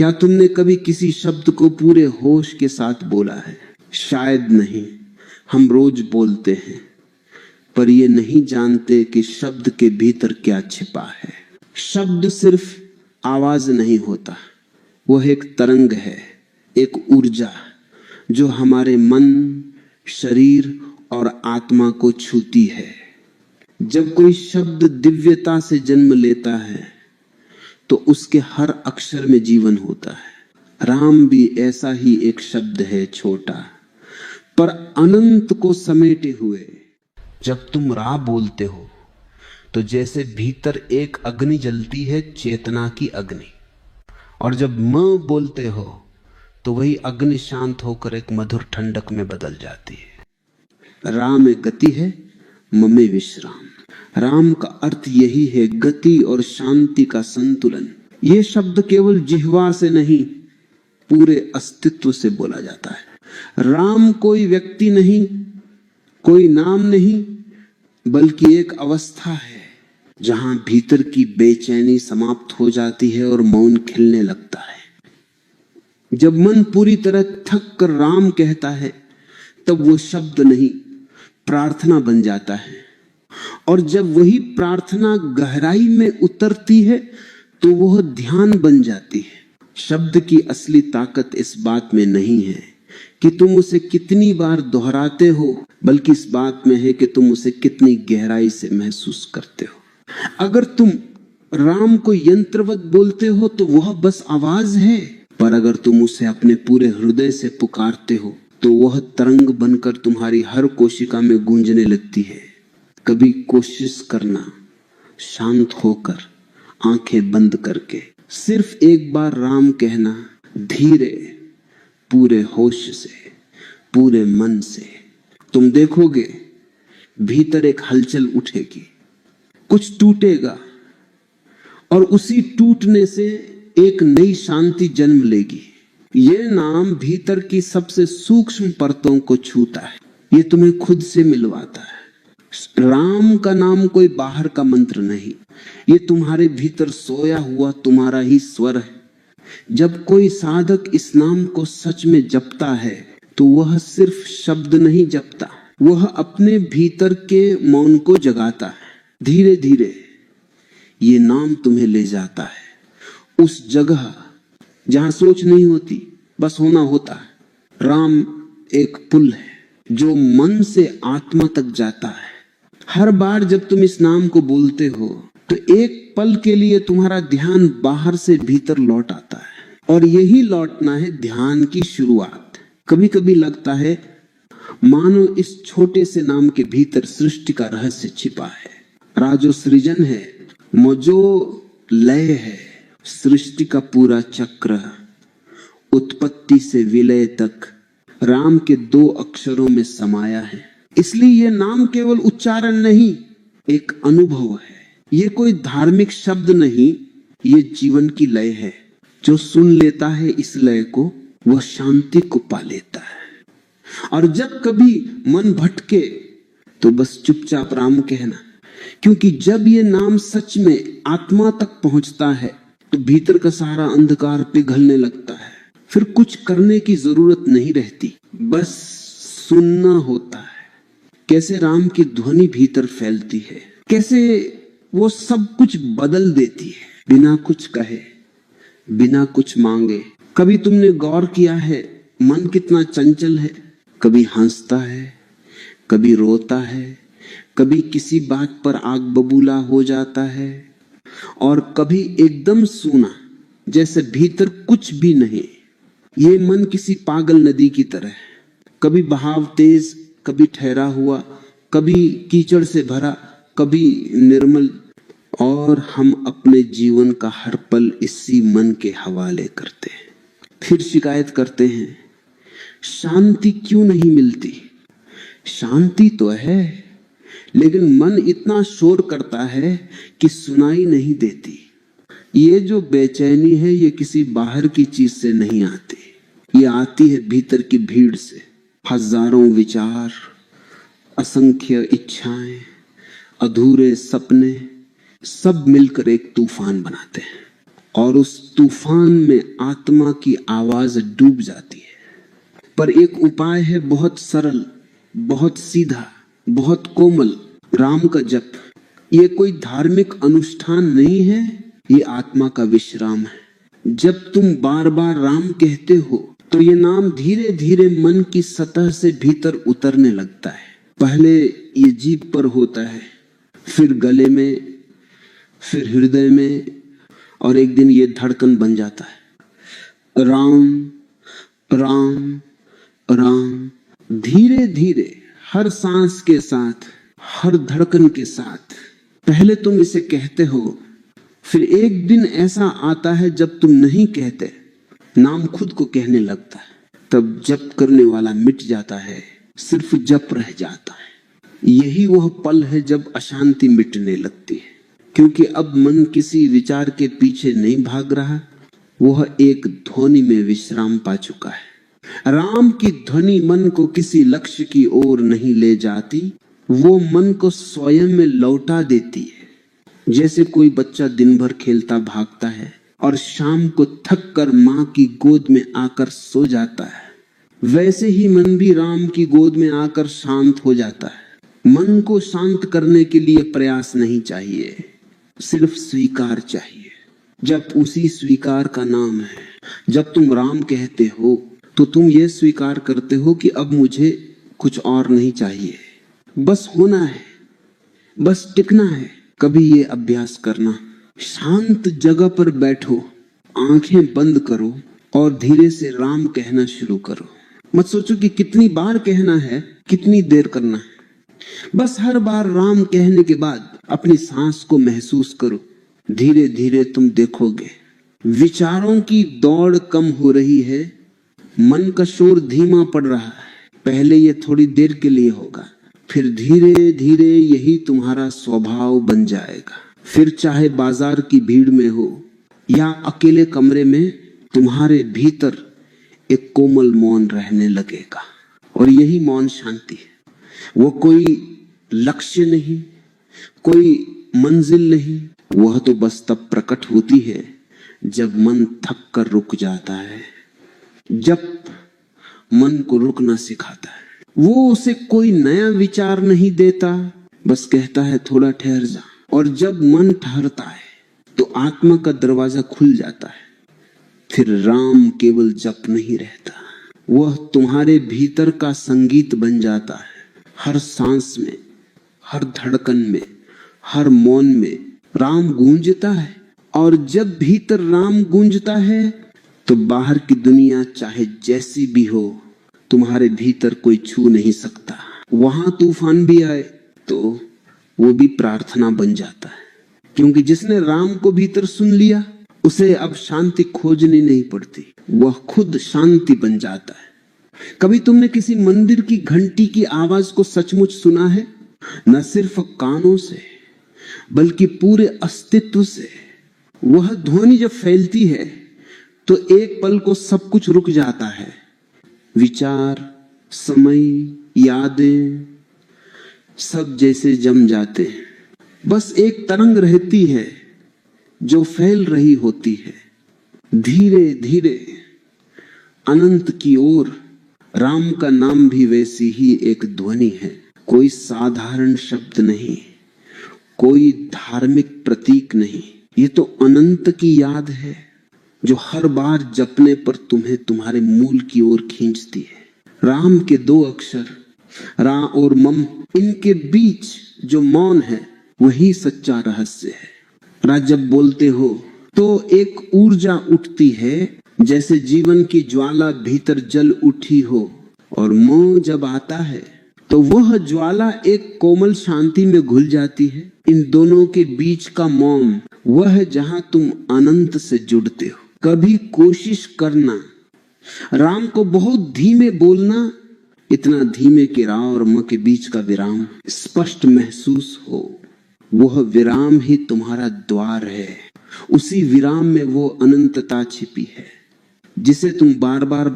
क्या तुमने कभी किसी शब्द को पूरे होश के साथ बोला है? शायद नहीं। हम रोज बोलते हैं, पर ये नहीं जानते कि शब्द के भीतर क्या छिपा है। शब्द सिर्फ आवाज नहीं होता, वह एक तरंग है, एक ऊर्जा जो हमारे मन, शरीर और आत्मा को छूती है। जब कोई शब्द दिव्यता से जन्म लेता है तो उसके हर अक्षर में जीवन होता है। राम भी ऐसा ही एक शब्द है, छोटा पर अनंत को समेटे हुए। जब तुम रा बोलते हो तो जैसे भीतर एक अग्नि जलती है, चेतना की अग्नि, और जब म बोलते हो तो वही अग्नि शांत होकर एक मधुर ठंडक में बदल जाती है। रा में गति है, म में विश्राम। राम का अर्थ यही है, गति और शांति का संतुलन। ये शब्द केवल जिह्वा से नहीं, पूरे अस्तित्व से बोला जाता है। राम कोई व्यक्ति नहीं, कोई नाम नहीं, बल्कि एक अवस्था है जहां भीतर की बेचैनी समाप्त हो जाती है और मौन खिलने लगता है। जब मन पूरी तरह थक कर राम कहता है, तब वो शब्द नहीं, प्रार्थना बन जाता है। और जब वही प्रार्थना गहराई में उतरती है तो वह ध्यान बन जाती है। शब्द की असली ताकत इस बात में नहीं है कि तुम उसे कितनी बार दोहराते हो, बल्कि इस बात में है कि तुम उसे कितनी गहराई से महसूस करते हो। अगर तुम राम को यंत्रवत बोलते हो तो वह बस आवाज है, पर अगर तुम उसे अपने पूरे हृदय से पुकारते हो तो वह तरंग बनकर तुम्हारी हर कोशिका में गूंजने लगती है। कभी कोशिश करना, शांत होकर, आंखें बंद करके, सिर्फ एक बार राम कहना, धीरे, पूरे होश से, पूरे मन से। तुम देखोगे भीतर एक हलचल उठेगी, कुछ टूटेगा और उसी टूटने से एक नई शांति जन्म लेगी। ये नाम भीतर की सबसे सूक्ष्म परतों को छूता है, ये तुम्हें खुद से मिलवाता है। राम का नाम कोई बाहर का मंत्र नहीं, ये तुम्हारे भीतर सोया हुआ तुम्हारा ही स्वर है। जब कोई साधक इस नाम को सच में जपता है तो वह सिर्फ शब्द नहीं जपता, वह अपने भीतर के मौन को जगाता है। धीरे धीरे ये नाम तुम्हें ले जाता है उस जगह जहां सोच नहीं होती, बस होना होता है। राम एक पुल है जो मन से आत्मा तक जाता है। हर बार जब तुम इस नाम को बोलते हो तो एक पल के लिए तुम्हारा ध्यान बाहर से भीतर लौट आता है, और यही लौटना है ध्यान की शुरुआत। कभी कभी लगता है मानो इस छोटे से नाम के भीतर सृष्टि का रहस्य छिपा है। राजो सृजन है, मौजो लय है, सृष्टि का पूरा चक्र, उत्पत्ति से विलय तक राम के 2 अक्षरों में समाया है। इसलिए यह नाम केवल उच्चारण नहीं, एक अनुभव है। यह कोई धार्मिक शब्द नहीं, यह जीवन की लय है। जो सुन लेता है इस लय को, वह शांति को पा लेता है। और जब कभी मन भटके तो बस चुपचाप राम कहना, क्योंकि जब यह नाम सच में आत्मा तक पहुंचता है तो भीतर का सारा अंधकार पिघलने लगता है। फिर कुछ करने की जरूरत नहीं रहती, बस सुनना होता है। कैसे राम की ध्वनि भीतर फैलती है, कैसे वो सब कुछ बदल देती है, बिना कुछ कहे, बिना कुछ मांगे। कभी तुमने गौर किया है मन कितना चंचल है? कभी हंसता है, कभी रोता है, कभी किसी बात पर आग बबूला हो जाता है, और कभी एकदम सूना, जैसे भीतर कुछ भी नहीं। ये मन किसी पागल नदी की तरह है, कभी बहाव तेज, कभी ठहरा हुआ, कभी कीचड़ से भरा, कभी निर्मल। और हम अपने जीवन का हर पल इसी मन के हवाले करते हैं। फिर शिकायत करते हैं, शांति क्यों नहीं मिलती? शांति तो है, लेकिन मन इतना शोर करता है कि सुनाई नहीं देती। ये जो बेचैनी है, ये किसी बाहर की चीज से नहीं आती, ये आती है भीतर की भीड़ से। हजारों विचार, असंख्य इच्छाएं, अधूरे सपने, सब मिलकर एक तूफान बनाते हैं। और उस तूफान में आत्मा की आवाज डूब जाती है। पर एक उपाय है, बहुत सरल, बहुत सीधा, बहुत कोमल, राम का जप। ये कोई धार्मिक अनुष्ठान नहीं है, ये आत्मा का विश्राम है। जब तुम बार बार राम कहते हो तो ये नाम धीरे धीरे मन की सतह से भीतर उतरने लगता है। पहले ये जीभ पर होता है, फिर गले में, फिर हृदय में, और एक दिन ये धड़कन बन जाता है। राम राम राम। धीरे धीरे हर सांस के साथ, हर धड़कन के साथ पहले तुम इसे कहते हो, फिर एक दिन ऐसा आता है जब तुम नहीं कहते, नाम खुद को कहने लगता है। तब जप करने वाला मिट जाता है, सिर्फ जप रह जाता है। यही वह पल है जब अशांति मिटने लगती है, क्योंकि अब मन किसी विचार के पीछे नहीं भाग रहा, वह एक ध्वनि में विश्राम पा चुका है। राम की ध्वनि मन को किसी लक्ष्य की ओर नहीं ले जाती, वो मन को स्वयं में लौटा देती है। जैसे कोई बच्चा दिन भर खेलता भागता है और शाम को थक कर माँ की गोद में आकर सो जाता है, वैसे ही मन भी राम की गोद में आकर शांत हो जाता है। मन को शांत करने के लिए प्रयास नहीं चाहिए, सिर्फ स्वीकार चाहिए। जब उसी स्वीकार का नाम है। जब तुम राम कहते हो तो तुम ये स्वीकार करते हो कि अब मुझे कुछ और नहीं चाहिए, बस होना है, बस टिकना है। कभी ये अभ्यास करना, शांत जगह पर बैठो, आंखें बंद करो और धीरे से राम कहना शुरू करो। मत सोचो कि कितनी बार कहना है, कितनी देर करना है। बस हर बार राम कहने के बाद अपनी सांस को महसूस करो। धीरे धीरे तुम देखोगे विचारों की दौड़ कम हो रही है, मन का शोर धीमा पड़ रहा है। पहले ये थोड़ी देर के लिए होगा, फिर धीरे धीरे यही तुम्हारा स्वभाव बन जाएगा। फिर चाहे बाजार की भीड़ में हो या अकेले कमरे में, तुम्हारे भीतर एक कोमल मौन रहने लगेगा। और यही मौन शांति है। वो कोई लक्ष्य नहीं, कोई मंजिल नहीं, वह तो बस तब प्रकट होती है जब मन थक कर रुक जाता है। जब मन को रुकना सिखाता है, वो उसे कोई नया विचार नहीं देता, बस कहता है थोड़ा ठहर जा। और जब मन ठहरता है तो आत्मा का दरवाजा खुल जाता है। फिर राम केवल जप नहीं रहता, वह तुम्हारे भीतर का संगीत बन जाता है। हर सांस में, हर धड़कन में, हर मौन में राम गूंजता है। और जब भीतर राम गूंजता है तो बाहर की दुनिया चाहे जैसी भी हो, तुम्हारे भीतर कोई छू नहीं सकता। वहां तूफान भी आए तो वो भी प्रार्थना बन जाता है, क्योंकि जिसने राम को भीतर सुन लिया उसे अब शांति खोजनी नहीं पड़ती, वह खुद शांति बन जाता है। कभी तुमने किसी मंदिर की घंटी की आवाज को सचमुच सुना है? न सिर्फ कानों से बल्कि पूरे अस्तित्व से। वह ध्वनि जब फैलती है तो एक पल को सब कुछ रुक जाता है। विचार, समय, यादें सब जैसे जम जाते हैं। बस एक तरंग रहती है जो फैल रही होती है धीरे धीरे अनंत की ओर। राम का नाम भी वैसी ही एक ध्वनि है, कोई साधारण शब्द नहीं, कोई धार्मिक प्रतीक नहीं। ये तो अनंत की याद है जो हर बार जपने पर तुम्हें तुम्हारे मूल की ओर खींचती है। राम के दो अक्षर रा और मम, इनके बीच जो मौन है वही सच्चा रहस्य है। रा जब बोलते हो तो एक ऊर्जा उठती है, जैसे जीवन की ज्वाला भीतर जल उठी हो। और मोह जब आता है तो वह ज्वाला एक कोमल शांति में घुल जाती है। इन दोनों के बीच का मौन वह है जहां तुम अनंत से जुड़ते हो। कभी कोशिश करना राम को बहुत धीमे बोलना, इतना धीमे कि रा और म के बीच का विराम स्पष्ट महसूस हो। वह विराम ही तुम्हारा द्वार है। उसी विराम में वो अनंतता छिपी है जिसे तुम बार बार